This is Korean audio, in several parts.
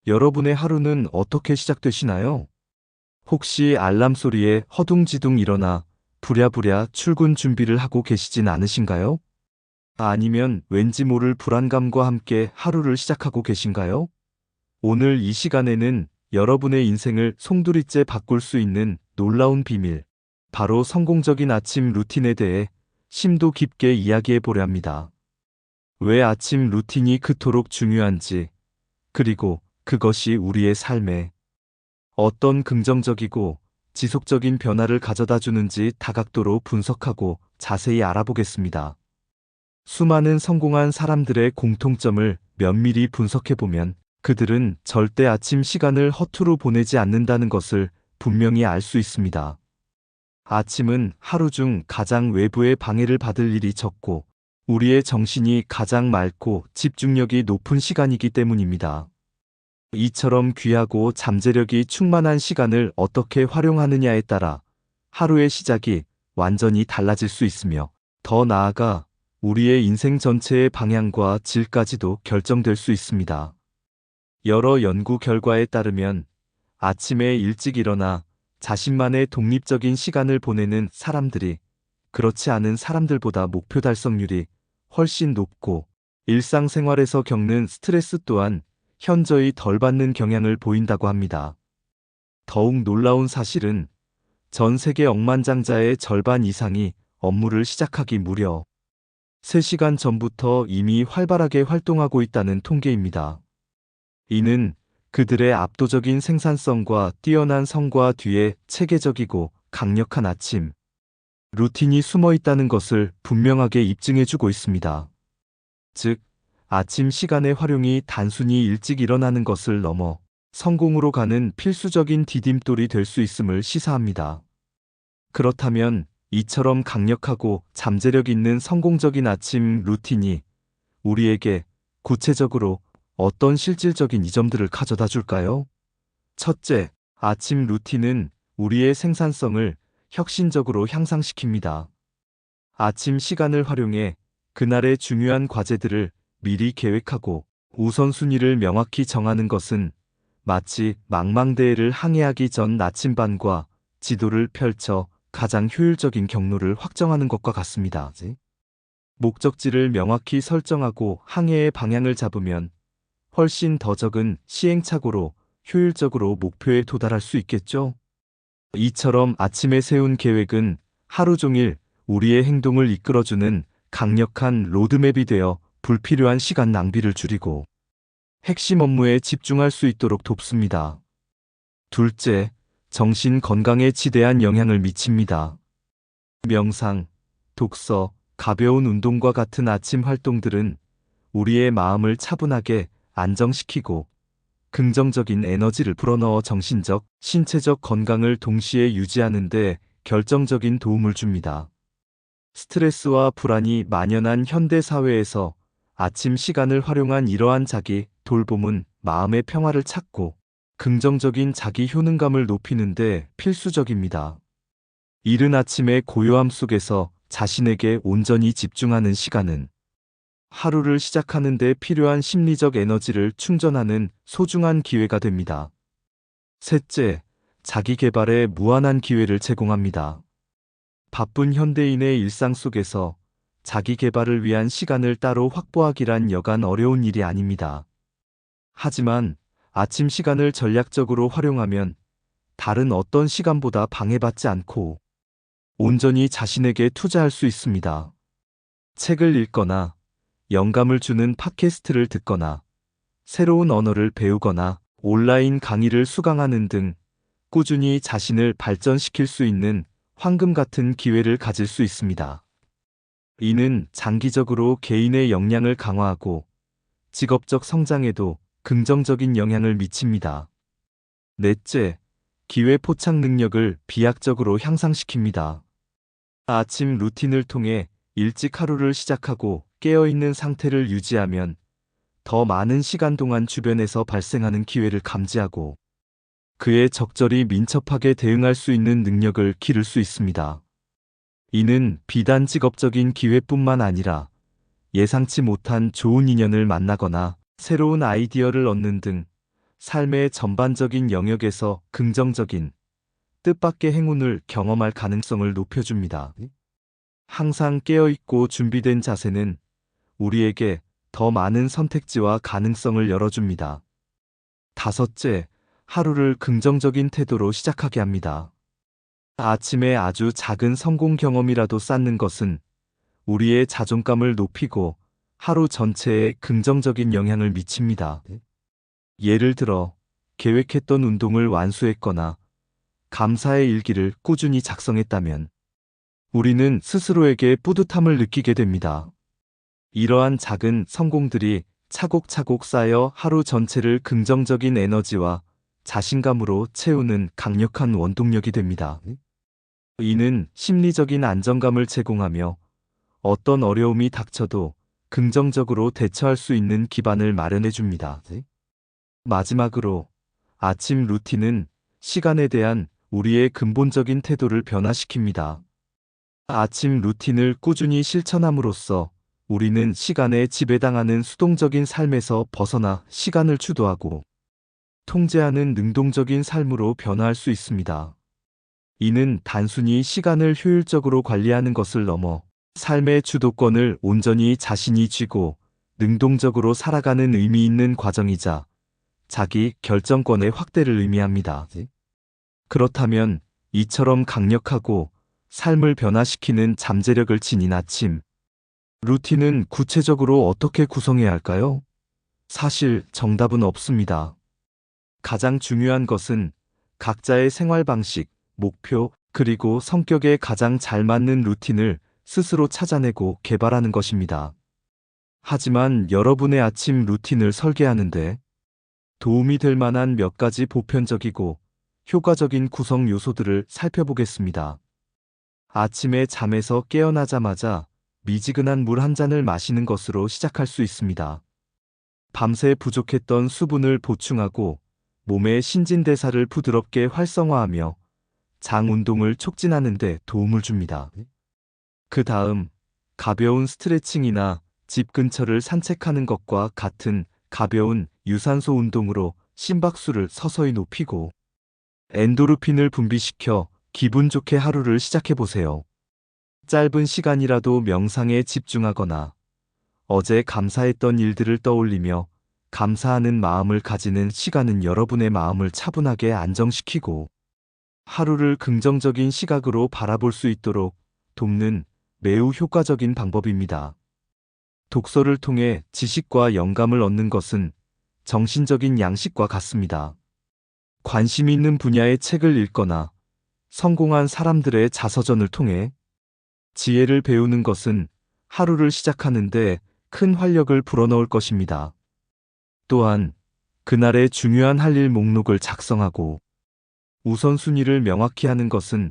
여러분의 하루는 어떻게 시작되시나요? 혹시 알람 소리에 허둥지둥 일어나 부랴부랴 출근 준비를 하고 계시진 않으신가요? 아니면 왠지 모를 불안감과 함께 하루를 시작하고 계신가요? 오늘 이 시간에는 여러분의 인생을 송두리째 바꿀 수 있는 놀라운 비밀, 바로 성공적인 아침 루틴에 대해 심도 깊게 이야기해 보려 합니다. 왜 아침 루틴이 그토록 중요한지, 그리고 그것이 우리의 삶에 어떤 긍정적이고 지속적인 변화를 가져다 주는지 다각도로 분석하고 자세히 알아보겠습니다. 수많은 성공한 사람들의 공통점을 면밀히 분석해보면 그들은 절대 아침 시간을 허투루 보내지 않는다는 것을 분명히 알 수 있습니다. 아침은 하루 중 가장 외부의 방해를 받을 일이 적고 우리의 정신이 가장 맑고 집중력이 높은 시간이기 때문입니다. 이처럼 귀하고 잠재력이 충만한 시간을 어떻게 활용하느냐에 따라 하루의 시작이 완전히 달라질 수 있으며 더 나아가 우리의 인생 전체의 방향과 질까지도 결정될 수 있습니다. 여러 연구 결과에 따르면 아침에 일찍 일어나 자신만의 독립적인 시간을 보내는 사람들이 그렇지 않은 사람들보다 목표 달성률이 훨씬 높고 일상생활에서 겪는 스트레스 또한 현저히 덜 받는 경향을 보인다고 합니다. 더욱 놀라운 사실은 전 세계 억만장자의 절반 이상이 업무를 시작하기 무려 3시간 전부터 이미 활발하게 활동하고 있다는 통계입니다. 이는 그들의 압도적인 생산성과 뛰어난 성과 뒤에 체계적이고 강력한 아침 루틴이 숨어 있다는 것을 분명하게 입증해주고 있습니다. 즉, 아침 시간의 활용이 단순히 일찍 일어나는 것을 넘어 성공으로 가는 필수적인 디딤돌이 될 수 있음을 시사합니다. 그렇다면 이처럼 강력하고 잠재력 있는 성공적인 아침 루틴이 우리에게 구체적으로 어떤 실질적인 이점들을 가져다 줄까요? 첫째, 아침 루틴은 우리의 생산성을 혁신적으로 향상시킵니다. 아침 시간을 활용해 그날의 중요한 과제들을 미리 계획하고 우선순위를 명확히 정하는 것은 마치 망망대해를 항해하기 전 나침반과 지도를 펼쳐 가장 효율적인 경로를 확정하는 것과 같습니다. 목적지를 명확히 설정하고 항해의 방향을 잡으면 훨씬 더 적은 시행착오로 효율적으로 목표에 도달할 수 있겠죠? 이처럼 아침에 세운 계획은 하루 종일 우리의 행동을 이끌어주는 강력한 로드맵이 되어 불필요한 시간 낭비를 줄이고 핵심 업무에 집중할 수 있도록 돕습니다. 둘째, 정신 건강에 지대한 영향을 미칩니다. 명상, 독서, 가벼운 운동과 같은 아침 활동들은 우리의 마음을 차분하게 안정시키고 긍정적인 에너지를 불어넣어 정신적, 신체적 건강을 동시에 유지하는 데 결정적인 도움을 줍니다. 스트레스와 불안이 만연한 현대 사회에서 아침 시간을 활용한 이러한 자기 돌봄은 마음의 평화를 찾고 긍정적인 자기 효능감을 높이는 데 필수적입니다. 이른 아침의 고요함 속에서 자신에게 온전히 집중하는 시간은 하루를 시작하는 데 필요한 심리적 에너지를 충전하는 소중한 기회가 됩니다. 셋째, 자기 개발에 무한한 기회를 제공합니다. 바쁜 현대인의 일상 속에서 자기 개발을 위한 시간을 따로 확보하기란 여간 어려운 일이 아닙니다. 하지만 아침 시간을 전략적으로 활용하면 다른 어떤 시간보다 방해받지 않고 온전히 자신에게 투자할 수 있습니다. 책을 읽거나 영감을 주는 팟캐스트를 듣거나 새로운 언어를 배우거나 온라인 강의를 수강하는 등 꾸준히 자신을 발전시킬 수 있는 황금 같은 기회를 가질 수 있습니다. 이는 장기적으로 개인의 역량을 강화하고 직업적 성장에도 긍정적인 영향을 미칩니다. 넷째, 기회 포착 능력을 비약적으로 향상시킵니다. 아침 루틴을 통해 일찍 하루를 시작하고 깨어있는 상태를 유지하면 더 많은 시간 동안 주변에서 발생하는 기회를 감지하고 그에 적절히 민첩하게 대응할 수 있는 능력을 기를 수 있습니다. 이는 비단 직업적인 기회뿐만 아니라 예상치 못한 좋은 인연을 만나거나 새로운 아이디어를 얻는 등 삶의 전반적인 영역에서 긍정적인, 뜻밖의 행운을 경험할 가능성을 높여줍니다. 항상 깨어있고 준비된 자세는 우리에게 더 많은 선택지와 가능성을 열어줍니다. 다섯째, 하루를 긍정적인 태도로 시작하게 합니다. 아침에 아주 작은 성공 경험이라도 쌓는 것은 우리의 자존감을 높이고 하루 전체에 긍정적인 영향을 미칩니다. 예를 들어, 계획했던 운동을 완수했거나 감사의 일기를 꾸준히 작성했다면 우리는 스스로에게 뿌듯함을 느끼게 됩니다. 이러한 작은 성공들이 차곡차곡 쌓여 하루 전체를 긍정적인 에너지와 자신감으로 채우는 강력한 원동력이 됩니다. 이는 심리적인 안정감을 제공하며 어떤 어려움이 닥쳐도 긍정적으로 대처할 수 있는 기반을 마련해 줍니다. 마지막으로, 아침 루틴은 시간에 대한 우리의 근본적인 태도를 변화시킵니다. 아침 루틴을 꾸준히 실천함으로써 우리는 시간에 지배당하는 수동적인 삶에서 벗어나 시간을 주도하고 통제하는 능동적인 삶으로 변화할 수 있습니다. 이는 단순히 시간을 효율적으로 관리하는 것을 넘어 삶의 주도권을 온전히 자신이 쥐고 능동적으로 살아가는 의미 있는 과정이자 자기 결정권의 확대를 의미합니다. 그렇다면 이처럼 강력하고 삶을 변화시키는 잠재력을 지닌 아침 루틴은 구체적으로 어떻게 구성해야 할까요? 사실 정답은 없습니다. 가장 중요한 것은 각자의 생활 방식, 목표, 그리고 성격에 가장 잘 맞는 루틴을 스스로 찾아내고 개발하는 것입니다. 하지만 여러분의 아침 루틴을 설계하는데 도움이 될 만한 몇 가지 보편적이고 효과적인 구성 요소들을 살펴보겠습니다. 아침에 잠에서 깨어나자마자 미지근한 물 한 잔을 마시는 것으로 시작할 수 있습니다. 밤새 부족했던 수분을 보충하고 몸의 신진대사를 부드럽게 활성화하며 장 운동을 촉진하는 데 도움을 줍니다. 그 다음, 가벼운 스트레칭이나 집 근처를 산책하는 것과 같은 가벼운 유산소 운동으로 심박수를 서서히 높이고 엔도르핀을 분비시켜 기분 좋게 하루를 시작해보세요. 짧은 시간이라도 명상에 집중하거나 어제 감사했던 일들을 떠올리며 감사하는 마음을 가지는 시간은 여러분의 마음을 차분하게 안정시키고 하루를 긍정적인 시각으로 바라볼 수 있도록 돕는 매우 효과적인 방법입니다. 독서를 통해 지식과 영감을 얻는 것은 정신적인 양식과 같습니다. 관심 있는 분야의 책을 읽거나 성공한 사람들의 자서전을 통해 지혜를 배우는 것은 하루를 시작하는데 큰 활력을 불어넣을 것입니다. 또한 그날의 중요한 할 일 목록을 작성하고 우선순위를 명확히 하는 것은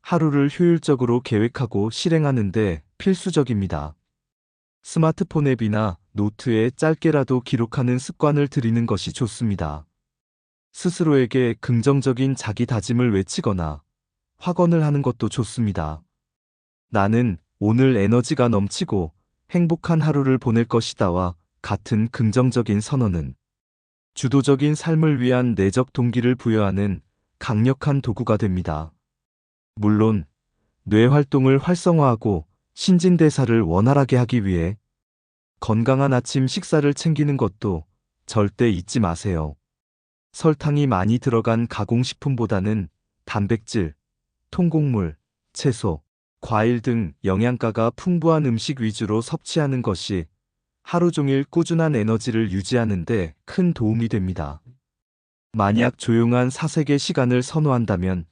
하루를 효율적으로 계획하고 실행하는 데 필수적입니다. 스마트폰 앱이나 노트에 짧게라도 기록하는 습관을 들이는 것이 좋습니다. 스스로에게 긍정적인 자기 다짐을 외치거나 확언을 하는 것도 좋습니다. 나는 오늘 에너지가 넘치고 행복한 하루를 보낼 것이다와 같은 긍정적인 선언은 주도적인 삶을 위한 내적 동기를 부여하는 강력한 도구가 됩니다. 물론, 뇌 활동을 활성화하고 신진대사를 원활하게 하기 위해 건강한 아침 식사를 챙기는 것도 절대 잊지 마세요. 설탕이 많이 들어간 가공식품보다는 단백질, 통곡물, 채소, 과일 등 영양가가 풍부한 음식 위주로 섭취하는 것이 하루 종일 꾸준한 에너지를 유지하는 데 큰 도움이 됩니다. 만약 조용한 사색의 시간을 선호한다면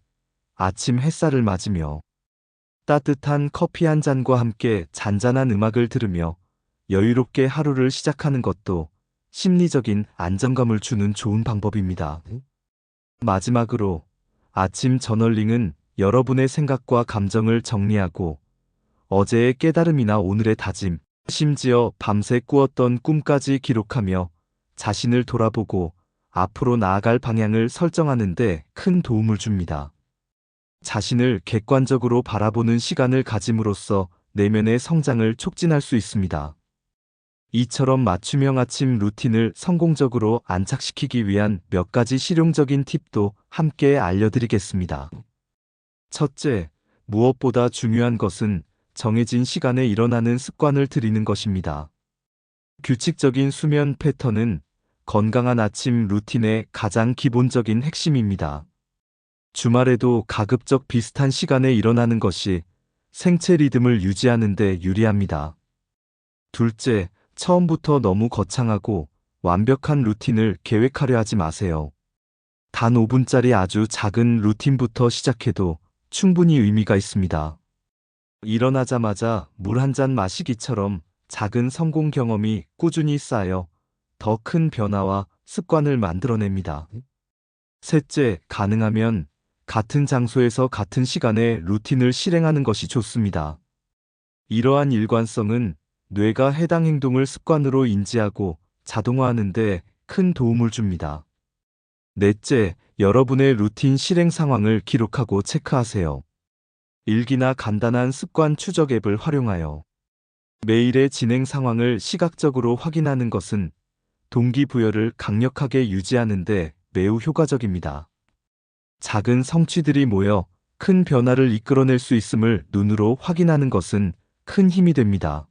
아침 햇살을 맞으며 따뜻한 커피 한 잔과 함께 잔잔한 음악을 들으며 여유롭게 하루를 시작하는 것도 심리적인 안정감을 주는 좋은 방법입니다. 마지막으로 아침 저널링은 여러분의 생각과 감정을 정리하고 어제의 깨달음이나 오늘의 다짐, 심지어 밤새 꾸었던 꿈까지 기록하며 자신을 돌아보고 앞으로 나아갈 방향을 설정하는 데 큰 도움을 줍니다. 자신을 객관적으로 바라보는 시간을 가짐으로써 내면의 성장을 촉진할 수 있습니다. 이처럼 맞춤형 아침 루틴을 성공적으로 안착시키기 위한 몇 가지 실용적인 팁도 함께 알려드리겠습니다. 첫째, 무엇보다 중요한 것은 정해진 시간에 일어나는 습관을 들이는 것입니다. 규칙적인 수면 패턴은 건강한 아침 루틴의 가장 기본적인 핵심입니다. 주말에도 가급적 비슷한 시간에 일어나는 것이 생체 리듬을 유지하는 데 유리합니다. 둘째, 처음부터 너무 거창하고 완벽한 루틴을 계획하려 하지 마세요. 단 5분짜리 아주 작은 루틴부터 시작해도 충분히 의미가 있습니다. 일어나자마자 물 한 잔 마시기처럼 작은 성공 경험이 꾸준히 쌓여 더 큰 변화와 습관을 만들어냅니다. 셋째, 가능하면 같은 장소에서 같은 시간에 루틴을 실행하는 것이 좋습니다. 이러한 일관성은 뇌가 해당 행동을 습관으로 인지하고 자동화하는 데 큰 도움을 줍니다. 넷째, 여러분의 루틴 실행 상황을 기록하고 체크하세요. 일기나 간단한 습관 추적 앱을 활용하여 매일의 진행 상황을 시각적으로 확인하는 것은 동기부여를 강력하게 유지하는 데 매우 효과적입니다. 작은 성취들이 모여 큰 변화를 이끌어낼 수 있음을 눈으로 확인하는 것은 큰 힘이 됩니다.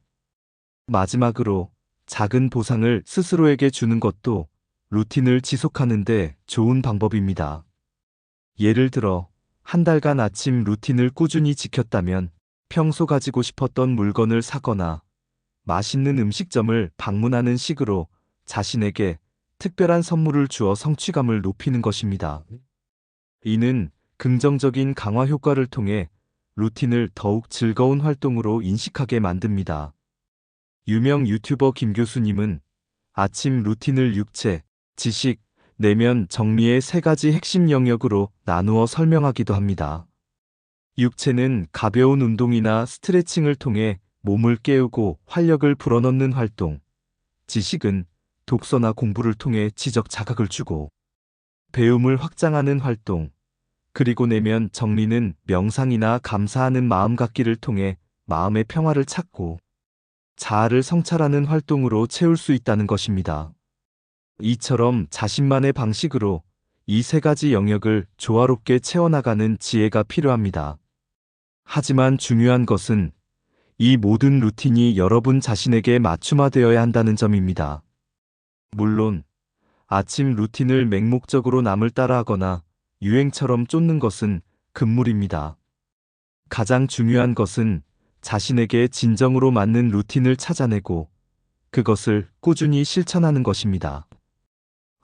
마지막으로 작은 보상을 스스로에게 주는 것도 루틴을 지속하는 데 좋은 방법입니다. 예를 들어, 한 달간 아침 루틴을 꾸준히 지켰다면 평소 가지고 싶었던 물건을 사거나 맛있는 음식점을 방문하는 식으로 자신에게 특별한 선물을 주어 성취감을 높이는 것입니다. 이는 긍정적인 강화 효과를 통해 루틴을 더욱 즐거운 활동으로 인식하게 만듭니다. 유명 유튜버 김 교수님은 아침 루틴을 육체, 지식, 내면 정리의 세 가지 핵심 영역으로 나누어 설명하기도 합니다. 육체는 가벼운 운동이나 스트레칭을 통해 몸을 깨우고 활력을 불어넣는 활동, 지식은 독서나 공부를 통해 지적 자극을 주고 배움을 확장하는 활동, 그리고 내면 정리는 명상이나 감사하는 마음 갖기를 통해 마음의 평화를 찾고 자아를 성찰하는 활동으로 채울 수 있다는 것입니다. 이처럼 자신만의 방식으로 이 세 가지 영역을 조화롭게 채워나가는 지혜가 필요합니다. 하지만 중요한 것은 이 모든 루틴이 여러분 자신에게 맞춤화되어야 한다는 점입니다. 물론 아침 루틴을 맹목적으로 남을 따라하거나 유행처럼 쫓는 것은 금물입니다. 가장 중요한 것은 자신에게 진정으로 맞는 루틴을 찾아내고 그것을 꾸준히 실천하는 것입니다.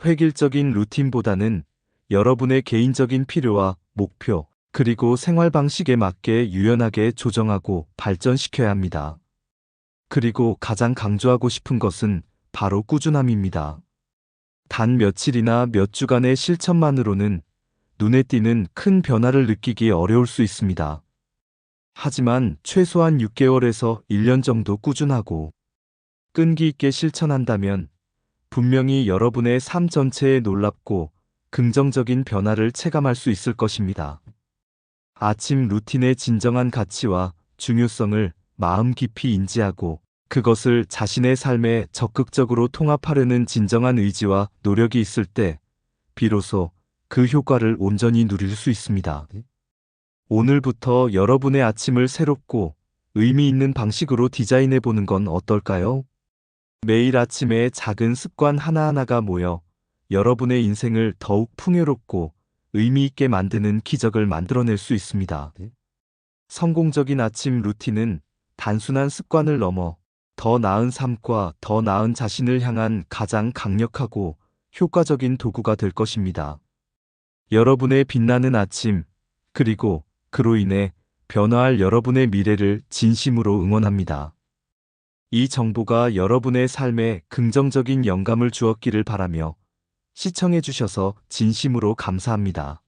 획일적인 루틴보다는 여러분의 개인적인 필요와 목표, 그리고 생활 방식에 맞게 유연하게 조정하고 발전시켜야 합니다. 그리고 가장 강조하고 싶은 것은 바로 꾸준함입니다. 단 며칠이나 몇 주간의 실천만으로는 눈에 띄는 큰 변화를 느끼기 어려울 수 있습니다. 하지만 최소한 6개월에서 1년 정도 꾸준하고 끈기 있게 실천한다면 분명히 여러분의 삶 전체에 놀랍고 긍정적인 변화를 체감할 수 있을 것입니다. 아침 루틴의 진정한 가치와 중요성을 마음 깊이 인지하고 그것을 자신의 삶에 적극적으로 통합하려는 진정한 의지와 노력이 있을 때 비로소 그 효과를 온전히 누릴 수 있습니다. 오늘부터 여러분의 아침을 새롭고 의미 있는 방식으로 디자인해 보는 건 어떨까요? 매일 아침에 작은 습관 하나하나가 모여 여러분의 인생을 더욱 풍요롭고 의미 있게 만드는 기적을 만들어낼 수 있습니다. 성공적인 아침 루틴은 단순한 습관을 넘어 더 나은 삶과 더 나은 자신을 향한 가장 강력하고 효과적인 도구가 될 것입니다. 여러분의 빛나는 아침, 그리고 그로 인해 변화할 여러분의 미래를 진심으로 응원합니다. 이 정보가 여러분의 삶에 긍정적인 영감을 주었기를 바라며 시청해 주셔서 진심으로 감사합니다.